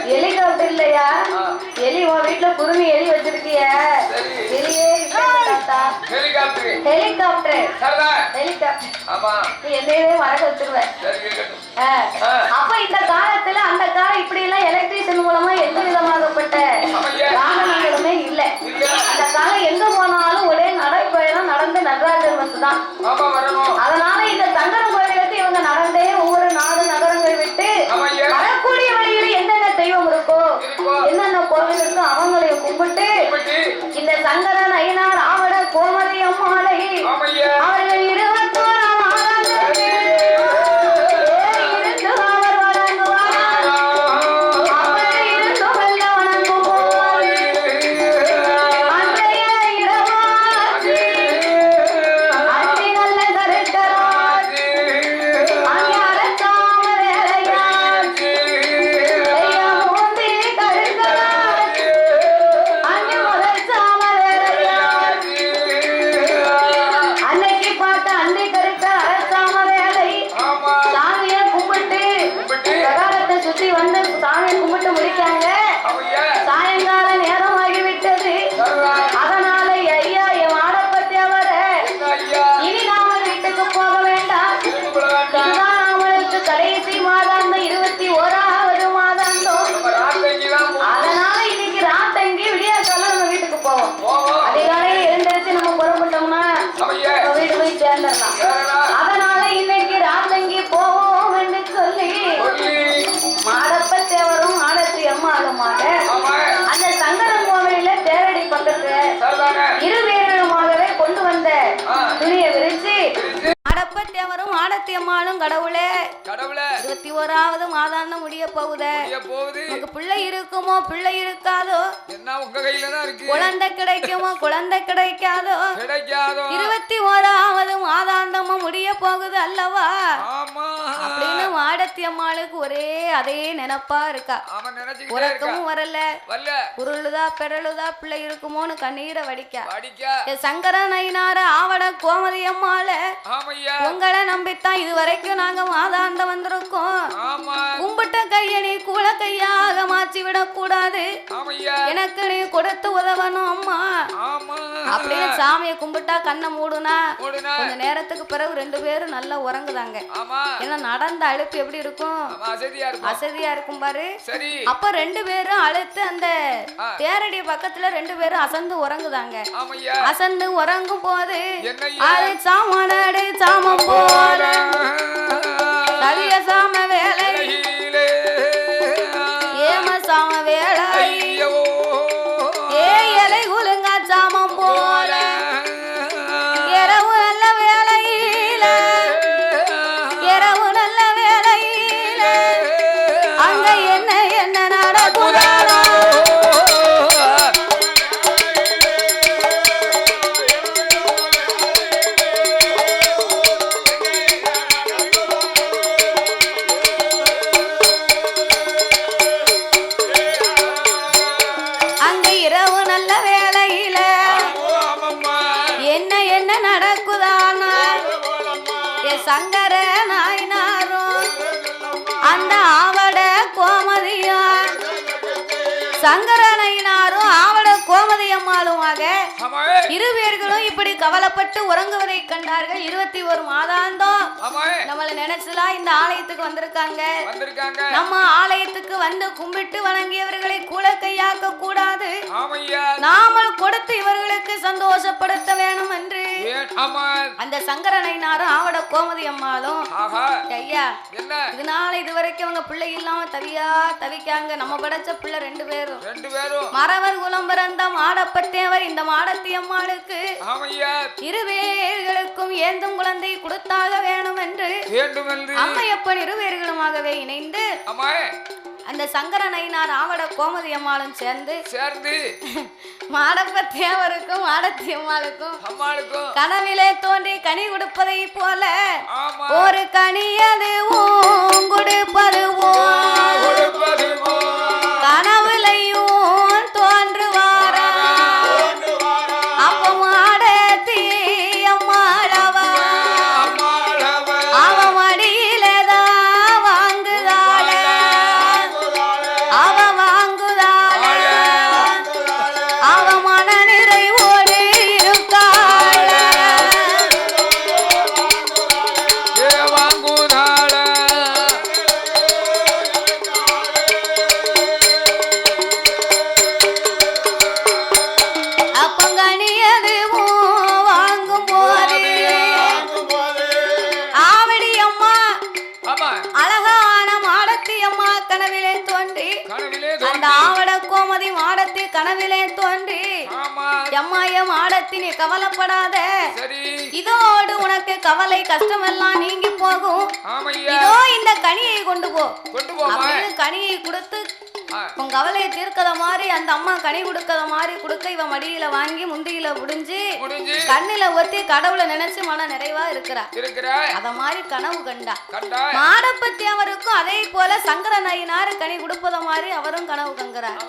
Helicopter இல்லையா? எலி உன் வீட்டுல குருமி எலி வச்சிருக்கிய? எலியே ஹெலிகாப்டர் என்னையே மறக்க வச்சிருவேன். அப்ப இந்த காலத்துல அந்த காலம் இப்படி எல்லாம் எலக்ட்ரிஷியன் மூலமா எந்த விதமாகப்பட்ட வாகனங்களுமே இல்ல. அந்த காலம் எங்க போனாலும் ஒரே நடைப்பயணம் நடந்து நடராஜர் பஸ் தான். அதனால இந்த சங்கரன் கோயிலுக்கு இவங்க நடந்தே ஒவ்வொரு நாடு நகரங்கள் விட்டு வரக்கூடிய வழியில என்னென்ன தெய்வம் இருக்கோ என்னென்ன கோவில் இருக்கோ அவங்களையும் கும்பிட்டு இந்த சங்கரன் ஐயனார் ஆவட கோமதி அம்மாளை அவர்கள் 21ஆம் ஆண்டு அதனால இன்னைக்கு ராத்தங்கி போவோம் என்று சொல்லி மாடப்பத்தேவரும் ஆடத்தி அம்மாளுமாக அந்த சங்கரன் கோவிலில தேரடி பக்கத்துல இருவேருமாகவே கொண்டு வந்த துணியை விரிச்சு மாடப்பத்தேவரும் ஆடத்தி அம்மாளும் கடவுளே 21ஆவது மாதாந்தம் முடிய போகுது. உனக்கு பிள்ளை இருக்குமோ பிள்ளை இருக்காதோ, குழந்தை கிடைக்குமோ குழந்தை கிடைக்காதோ, 21ஆவது மாதாந்தமும் முடிய போகுது அல்லவா அப்படின்னு மாடத்தி அம்மாளுக்கு ஒரே அதே நினைப்பா இருக்கா. உறக்கமும் வரல, உருளுதா பெறலுதா பிள்ளை இருக்குமோன்னு கண்ணீரை வடிக்க சங்கரன் ஐயனார ஆவட கோமதி அம்மாள உங்களை நம்பித்தான் இதுவரைக்கும் நாங்க மாதாந்தம் வந்திருக்கோம். கும்பிட்ட கைய நீ கூல கையாக மாற்றி விடக்கூடாது, எனக்கு நீ கொடுத்து உதவணும் அம்மா அப்படின்னு சாமியை கும்பிட்டா கண்ணை மூடுனா கொஞ்ச நேரத்துக்கு பிறகு 2 பேரும் நல்லா உறங்குதாங்க. ஏன்னா நடந்த அழுப்பு எப்படி இருக்கும், அசதியா இருக்கும் பாரு. அப்ப 2 பேரும் அழுத்து அந்த தேரடி பக்கத்துல 2 பேரும் அசந்து உறங்குதாங்க. அசந்து உறங்கும் போது அது சாமனடை சாமம் போல கவிய சாம வேலை ஏம சாம வேலை ஏ இலை குலுங்க சாமம் போல அங்க இரவு நல்ல வேளையில என்ன என்ன நடக்குதானா சங்கர நாயனாரும் அந்த ஆவட கோமதியும் சங்கரனையினாரும் ஆவட கோமதி அம்மாளுமாக இருவேர்களும் இப்படி கவலைப்பட்டு உறங்குவதை கண்டார்கள். 21 மாதாந்தம் நம்மள நினைச்சுலாம் இந்த ஆலயத்துக்கு வந்திருக்காங்க. நம்ம ஆலயத்துக்கு வந்து கும்பிட்டு வணங்கியவர்களை கூட கையாக்க கூடாது, நாமல் கொடுத்து இவர்களுக்கு சந்தோஷப்படுத்த வேணும் என்று அந்த சங்கரனையினாரும் ஆவட கோமதி அம்மாளும் ஐயா இதனால இதுவரைக்கும் அவங்க பிள்ளை இல்லாம தவிக்காங்க. நம்ம படைச்ச பிள்ளை 2 பேரும் மறவர் குலம் பிறந்த மாடப்பத்தேவர் இந்த மாடத்தி அம்மாளுக்கு இருவேர்களுக்கும் ஏந்தும் குழந்தை கொடுத்தாக வேணும் என்று அம்மையப்பன் இருவேர்களுமாகவே இணைந்து அந்த சங்கரனையினார் ஆவட கோமதி அம்மாளும் சேர்ந்து மாடப்பத்தேவருக்கும் மாடத்தி அம்மாளுக்கும் கனவிலே தோன்றி கனி கொடுப்பதை போல ஒரு கனியது கொடுப்பது கனவுலையும் தோன்றுவாரா அப்ப மாடத்தி அம்மாளவா அவ மடியிலதான் வாங்குதாள அவ வாங்குதாள அவ மன நிறைவோடு இருக்காள கனவிலே தோன்றி எம்மாய மாடத்தி நீ கவலைப்படாத, இதோடு உனக்கு கவலை கஷ்டம் எல்லாம் நீங்கி போகும். இதோ இந்த கனியை கொண்டு போ அப்படின்னு கனியை கொடுத்து உன் கவலையை தீர்க்கத மாதிரி அந்த அம்மா கனி கொடுக்கத மாதிரி கொடுக்க இவ மடியில வாங்கி முந்தியில முடிஞ்சு கண்ணில ஒத்தி கடவுளை நினைச்சு மன நிறைவா இருக்கிறா. அத மாதிரி கனவு கண்டா. மாடப்பத்தி அவருக்கும் அதே போல சங்கரநாயினார் கனி கொடுப்பத மாதிரி அவரும் கனவு கங்குறார்.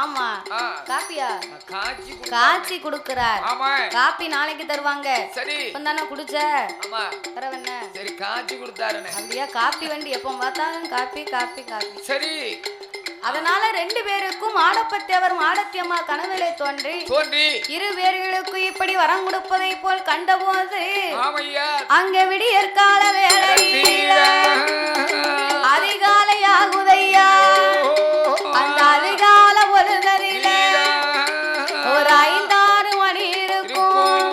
ஆமா காப்பியா காய்ச்சி கொடுக்கிறார். காப்பி நாளைக்கு தருவாங்க. தானே குடிச்ச காய்ச்சி கொடுத்தாரு. அப்படியா காப்பி வண்டி எப்ப பார்த்தாலும் காப்பி காப்பி காப்பி. சரி அதனால 2 பேருக்கும் மாடப்பத்தேவர் மாடத்தியம்மா கனவிலே தோன்றி இரு பேர்களுக்கும் இப்படி வரம் கொடுப்பதை போல் கண்டபோது அங்க விடியற்கால வேளையில அதிகாலை ஆகுதையா. அந்த அதிகால பொழுதறில ஒரு 5-6 மணி இருக்கும்.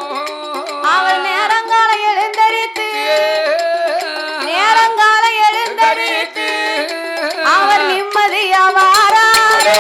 அவள் நேரங்கால எழுந்தரித்து அவர் நிம்மதியா வாராரே.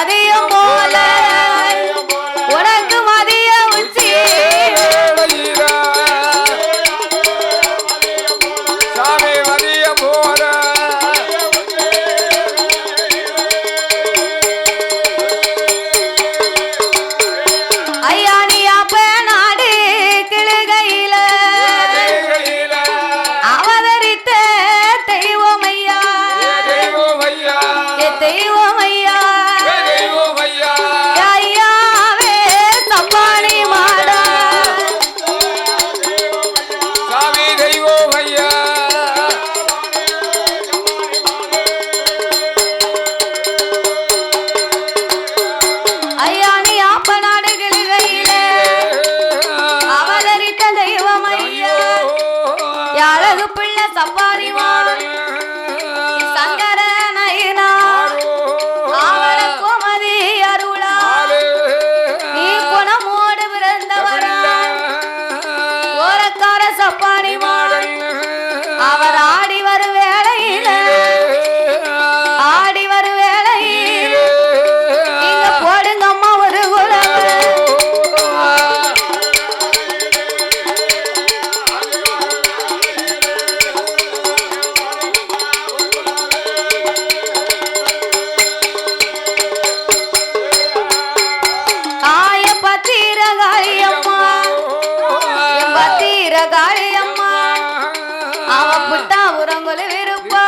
மதியம் போல உனக்கு மதிய உச்சி சாமி மதியம் போல ஐயா நீ அப்ப நாடு கிளுகையில அவதரித்த தெய்வம் ஐயா தெய்வம் ஐயா ஐயாவே சப்பானி மாடா சாமி தெய்வம் ஐயா ஐயா நீ அப்ப நாடு கிளுகையில அவதரித்த தெய்வம் ஐயா அழகு பிள்ளை சப்பானி மாடா சங்கர நயனா அவள கோமதி அருளா நீ குணமோடு பிறந்தவரா ஓரக்கார சப்பானி மாடல் அவர் ஆடி வரும் வேளையில ஆடி வரும் வேளையில நீங்க போடுங்க அம்மா ஒரு குலவு ஆய பத்திர காளியம்மா என் பத்திர காளியம்மா அவ புட்டா உரங்குல விருப்பா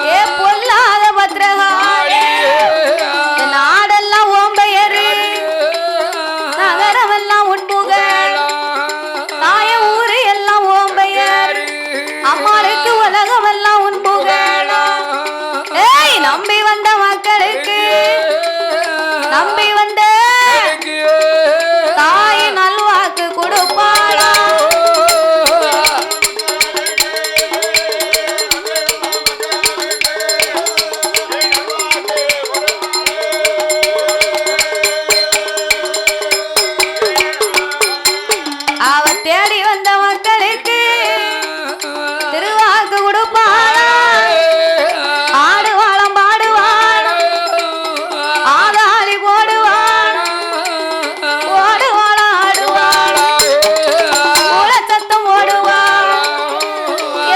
ஏ பொல்லாத பத்திரகாளி நாடெல்லாம் ஓம்பெயரு நகரமெல்லாம் உண்புகள் தாய ஊரு எல்லாம் ஓம்பெயர் அம்மாளுக்கு உலகமெல்லாம் உண்புகள் ஏய் நம்பி வந்த மக்களுக்கு நம்பி வந்த தாய் நல்வாக்கு கொடுப்பாளா அவ தேடி வந்த மக்களுக்கு திருவாக்கு கொடுப்பாளா ஆடுவாளம் பாடுவாள் ஆதாளி போடுவாள் ஓடுவாள ஆடுவாள் சத்தம் ஓடுவாள்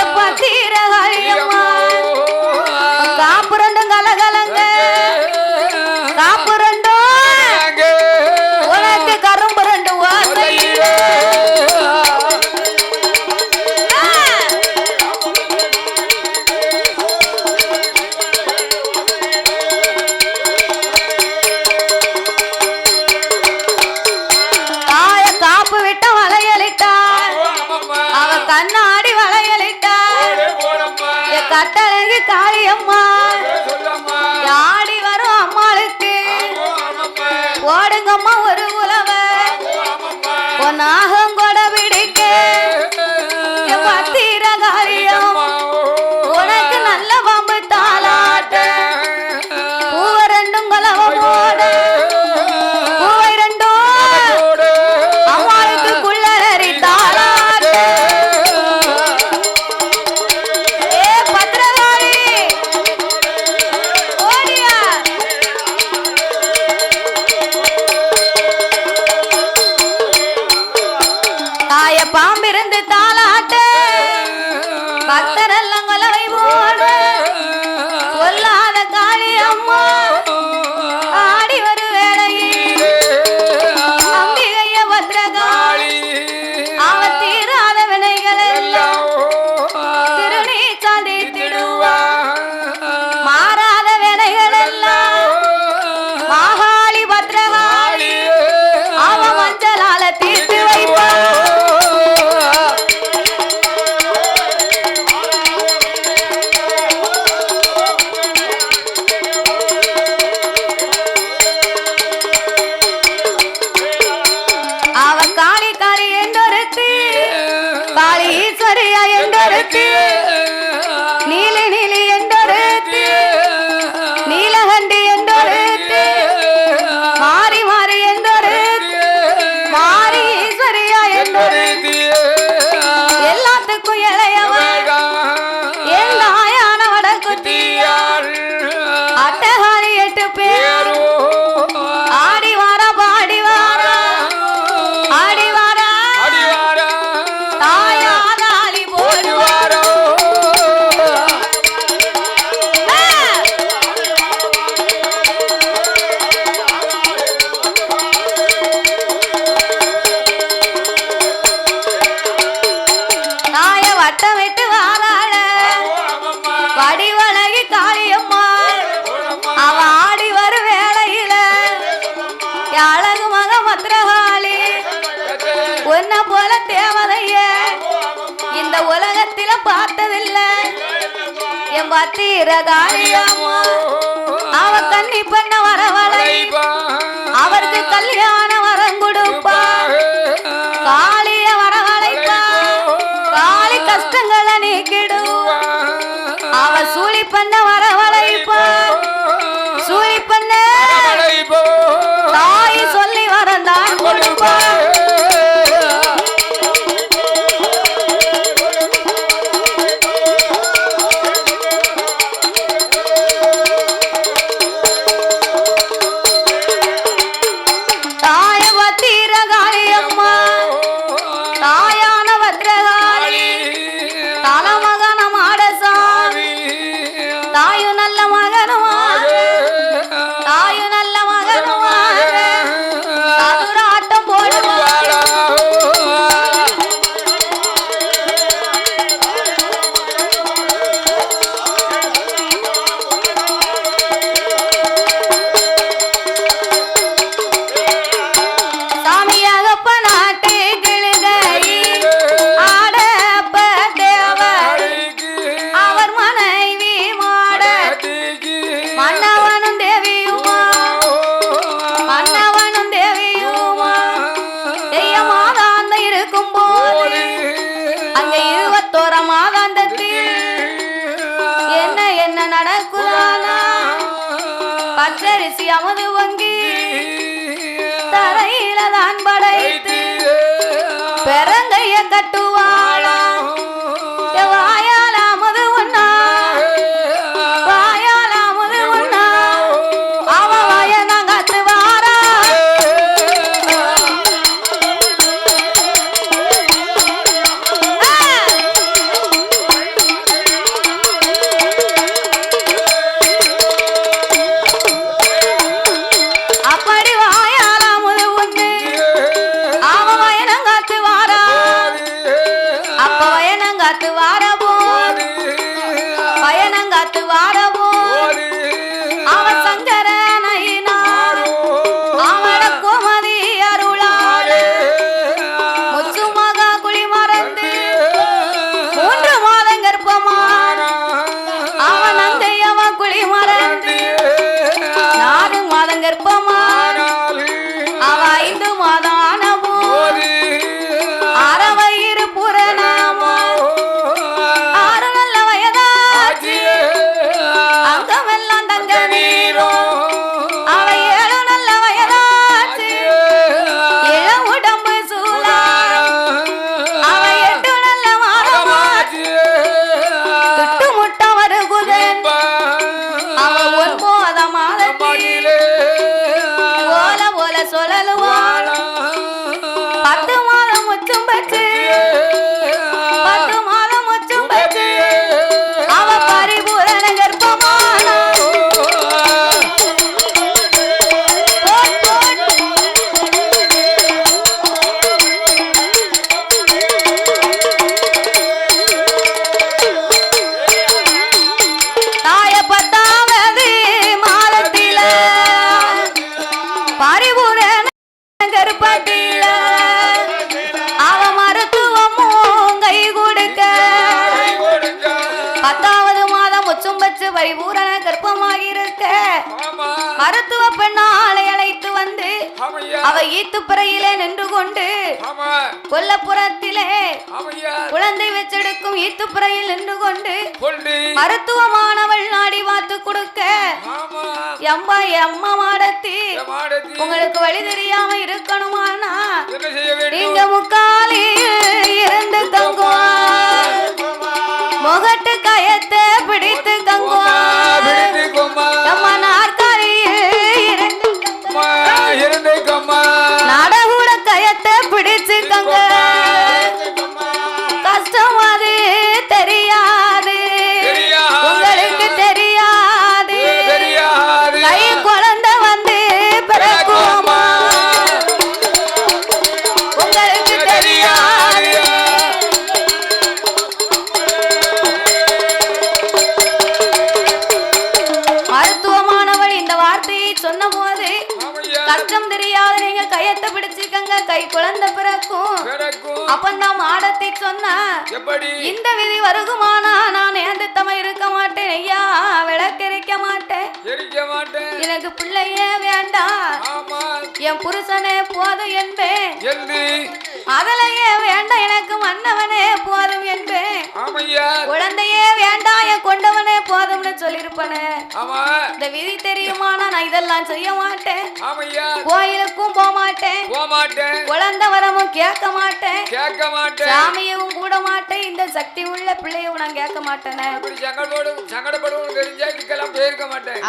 எப்ப தீரகாளியம்மா காப்பு ரெண்டும் கலகலங்க காப்பு ரெண்டும் உனக்கு கரும்பு ரெண்டு வாசையில தாய காப்பு விட்ட வளையலிட்டாள் அவ கண்ணாடி வளையலிட்டாள் என் கட்டழகு காளியம்மா ஆடி வரும் அம்மாளுக்கு ஓடுங்கம்மா ஒரு உலவ பொன்னாகம் கொட பிடிக்க என் பத்திர காளியம் உனக்கு நல்ல பம்பு தாளாட்ட பூவ ரெண்டும் கொலவ போட பூவை ரெண்டும் அம்மாளுக்கு குள்ளரி தாளாட்ட ஏ பத்திரகாளி தாயம் பாத்தீர காளியம்மா அவ கன்னி பண்ண வரவளை அவருக்கு கல்யாண வரம் கொடுப்பா காளிய வரவழைப்பா காளி கஷ்டங்களை நீக்கிடுவா அவ சூழி பண்ண வரவழைப்பா சூழி பண்ண தாய் சொல்லி வரந்தான் கொடுப்பா பச்சரிசி அமது வங்கி தரையில தான் படைத்து பெருங்கைய கட்டுவாளா வாயால அமது ஒண்ணா வாயால அமது ஒண்ணா அவ வாயனா கத்துவாரா பரிபூரண கர்ப்பமாகிருக்க மருத்துவ பெண்ணாளை அழைத்து வந்து அவ ஈத்துப்பறையிலே நின்று கொண்டு கொல்லப்புறத்திலே குழந்தை வச்செடுக்கும் ஈத்துப்பறையில் நின்று கொண்டு மருத்துவமானவள் நாடி பார்த்து கொடுக்க எம்பா எம்மா மாடத்தி உங்களுக்கு வழி தெரியாம இருக்கணுமானா நீங்க முக்காலி இருந்து தங்குவா முகட்டு கயத்தை பிடித்து தங்குவா நாடகூட கயத்தை பிடிச்சு தங்க கஷ்டம் அது தெரியாது உங்களுக்கு தெரியாது கை குழந்தை வந்து பிறக்குமா உங்களுக்கு தெரியாது மருத்துவமானவள் இந்த வார்த்தையை சொன்ன போது கஷ்டம் தெரியாத நீங்க கையத்தை பிடிச்சுக்கங்க, கை குழந்தை பிறக்கும். அப்பந்தான் மாடத்தை சொன்ன இந்த விதி வருகுமானா நான் ஏந்தத்தம இருக்க மாட்டேன் ஐயா, விளக்கெரிக்க மாட்டேன், எனக்கு பிள்ளையே வேண்டாம், என் புருஷனே போதும் என்பேன், அதலையே வேண்டாம் எனக்கு மன்னவனே போதும் என்பேன், குழந்தையே வேண்டாம் என் கொண்டவனே போதும்னு சொல்லிருப்பனே. இந்த விதி தெரியுமானா நான் இதெல்லாம் செய்ய மாட்டேன், கோயிலுக்கும் போக மாட்டேன், குழந்தை வரமும் கேட்க மாட்டேன், சாமியும் கூட மாட்டேன், இந்த சக்தி உள்ள பிள்ளையும் நான் கேட்க மாட்டேனே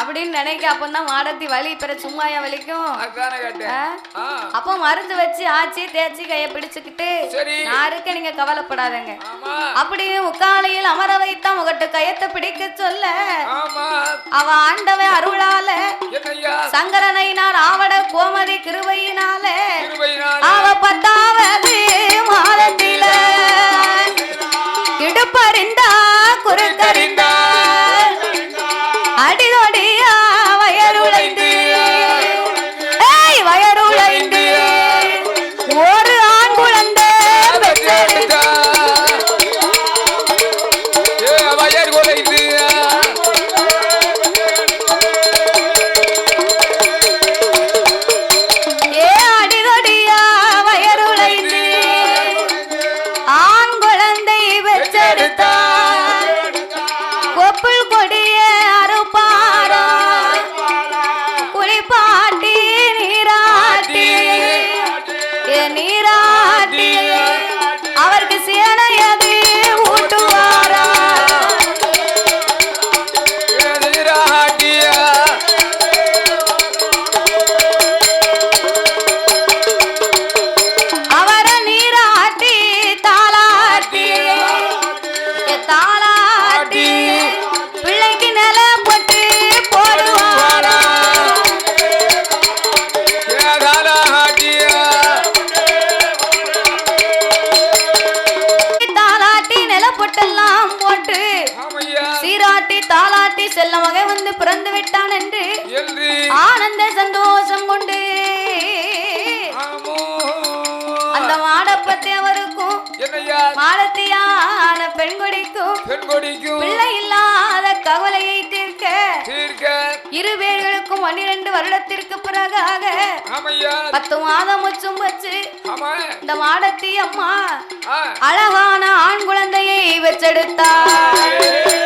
அப்படின்னு நினைக்க. அப்பதான் மாடத்தி வலி பெற சும்மாயா வலிக்கும். அப்ப மருந்து வச்சு ஆச்சி தேய்ச்சி கைய பிடிச்சுக்கிட்டு நான் இருக்க, நீங்க கவலைப்படாதங்க அப்படின்னு முக்காலையில் அமர வைத்தா முகட்டு கையத்தை பிடிக்க சொல்ல அவ ஆண்டவன் அருளால சங்கரனைனார் ஆவட கோமதி கிருபையினால அவ 10வது மாதத்தில இடுப்பறிந்தா குறுக்கறிந்தா அடிதொடியா வயருளைந்து வயருளைந்து ஒரு ஆண் குழந்தை பெற்றெடுத்தா அவருக்கு சேனையது ஊட்டுவாரா அவர நீராட்டி தாளாட்டி தாளாட்டி பிள்ளைக்கு நில போட்டு போடுவாரா பொட்டெல்லாம் போட்டு சீராட்டி தாளாட்டி செல்ல வகை வந்து பிறந்து விட்டான் என்று ஆனந்த சந்தோஷம் கொண்டு அந்த மாடப்பத்தை அவருக்கும் மாடத்தியான பெண்கொடிக்கும் பிள்ளை இல்லாத கவலையை தீர்க்க இரு பேர்களுக்கும் 12 வருடத்திற்கு பிறகாக 10 மாதம் முச்சும் வச்சு இந்த மாடத்தி அம்மா அழகான ஆண் குழந்தையை பெற்றெடுத்தார்.